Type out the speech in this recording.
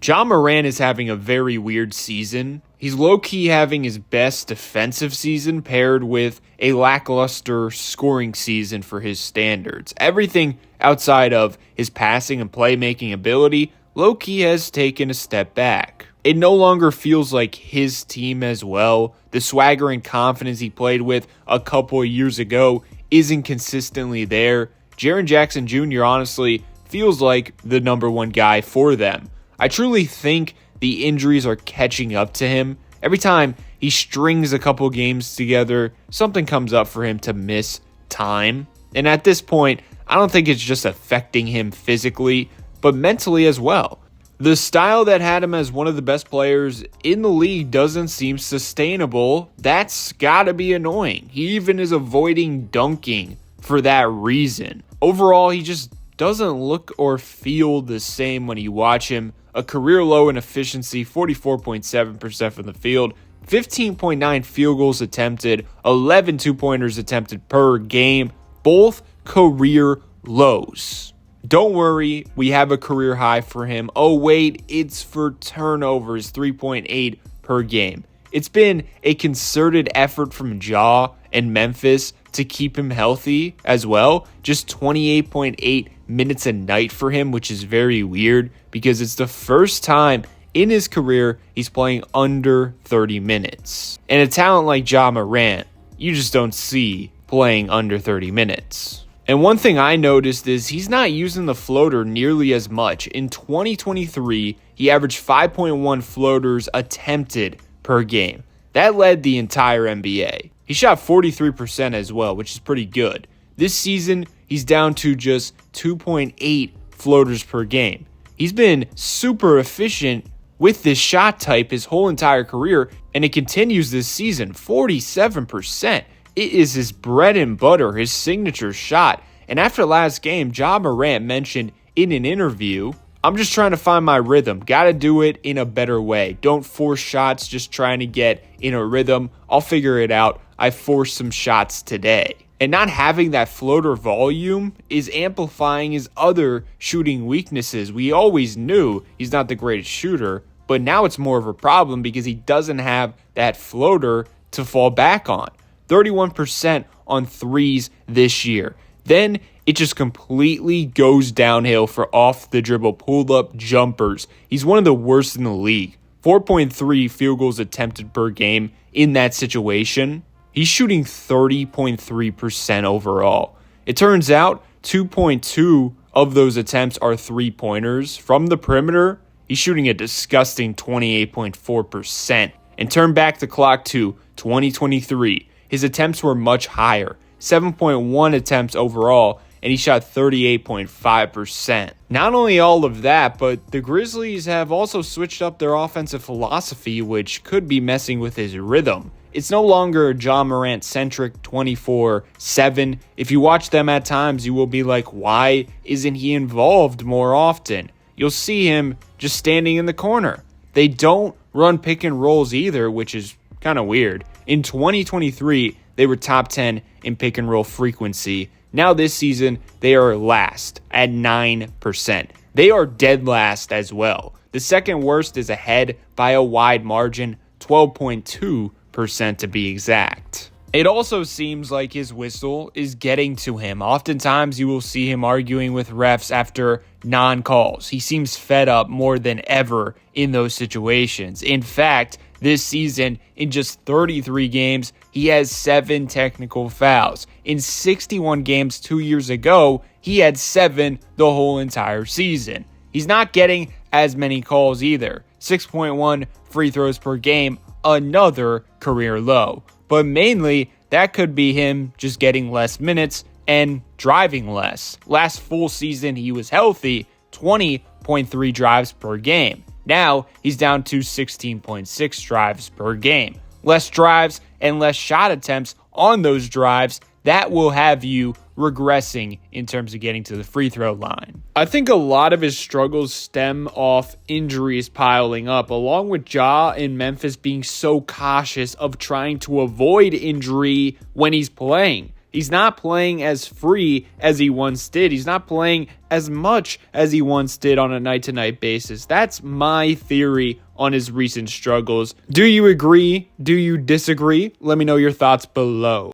Ja Morant is having a very weird season. He's low-key having his best defensive season paired with a lackluster scoring season for his standards. Everything outside of his passing and playmaking ability, low-key has taken a step back. It no longer feels like his team as well. The swagger and confidence he played with a couple of years ago isn't consistently there. Jaren Jackson Jr. honestly feels like the number one guy for them. I truly think the injuries are catching up to him. Every time he strings a couple games together, something comes up for him to miss time. And at this point, I don't think it's just affecting him physically, but mentally as well. The style that had him as one of the best players in the league doesn't seem sustainable. That's gotta be annoying. He even is avoiding dunking for that reason. Overall, he just doesn't look or feel the same when you watch him. A career low in efficiency, 44.7% from the field, 15.9 field goals attempted, 11 two-pointers attempted per game, both career lows. Don't worry, we have a career high for him. Oh wait, it's for turnovers, 3.8 per game. It's been a concerted effort from Ja and Memphis to keep him healthy as well. Just 28.8 minutes a night for him, which is very weird because it's the first time in his career he's playing under 30 minutes. And a talent like Ja Morant, you just don't see playing under 30 minutes. And one thing I noticed is he's not using the floater nearly as much. In 2023, he averaged 5.1 floaters attempted per game. That led the entire NBA. He shot 43% as well, which is pretty good. This season, he's down to just 2.8 floaters per game. He's been super efficient with this shot type his whole entire career, and it continues this season, 47%. It is his bread and butter, his signature shot. And after last game, Ja Morant mentioned in an interview, I'm just trying to find my rhythm. Gotta do it in a better way. Don't force shots, just trying to get in a rhythm. I'll figure it out. I forced some shots today. And not having that floater volume is amplifying his other shooting weaknesses. We always knew he's not the greatest shooter, but now it's more of a problem because he doesn't have that floater to fall back on. 31% on threes this year. Then it just completely goes downhill for off the dribble pull-up jumpers. He's one of the worst in the league. 4.3 field goals attempted per game in that situation. He's shooting 30.3% overall. It turns out 2.2 of those attempts are three-pointers. From the perimeter, he's shooting a disgusting 28.4%. And turn back the clock to 2023. His attempts were much higher, 7.1 attempts overall, and he shot 38.5%. Not only all of that, but the Grizzlies have also switched up their offensive philosophy, which could be messing with his rhythm. It's no longer Ja Morant-centric 24/7. If you watch them at times, you will be like, why isn't he involved more often? You'll see him just standing in the corner. They don't run pick and rolls either, which is kind of weird. In 2023, they were top 10 in pick and roll frequency. Now this season, they are last at 9%. They are dead last as well. The second worst is ahead by a wide margin, 12.2% to be exact. It also seems like his whistle is getting to him. Oftentimes, you will see him arguing with refs after non-calls. He seems fed up more than ever in those situations. In fact, this season, in just 33 games, he has 7 technical fouls. In 61 games 2 years ago, he had 7 the whole entire season. He's not getting as many calls either. 6.1 free throws per game, another career low. But mainly, that could be him just getting less minutes and driving less. Last full season, he was healthy, 20.3 drives per game. Now, he's down to 16.6 drives per game. Less drives and less shot attempts on those drives, that will have you regressing in terms of getting to the free throw line. I think a lot of his struggles stem off injuries piling up, along with Ja and Memphis being so cautious of trying to avoid injury when he's playing. He's not playing as free as he once did. He's not playing as much as he once did on a night-to-night basis. That's my theory on his recent struggles. Do you agree? Do you disagree? Let me know your thoughts below.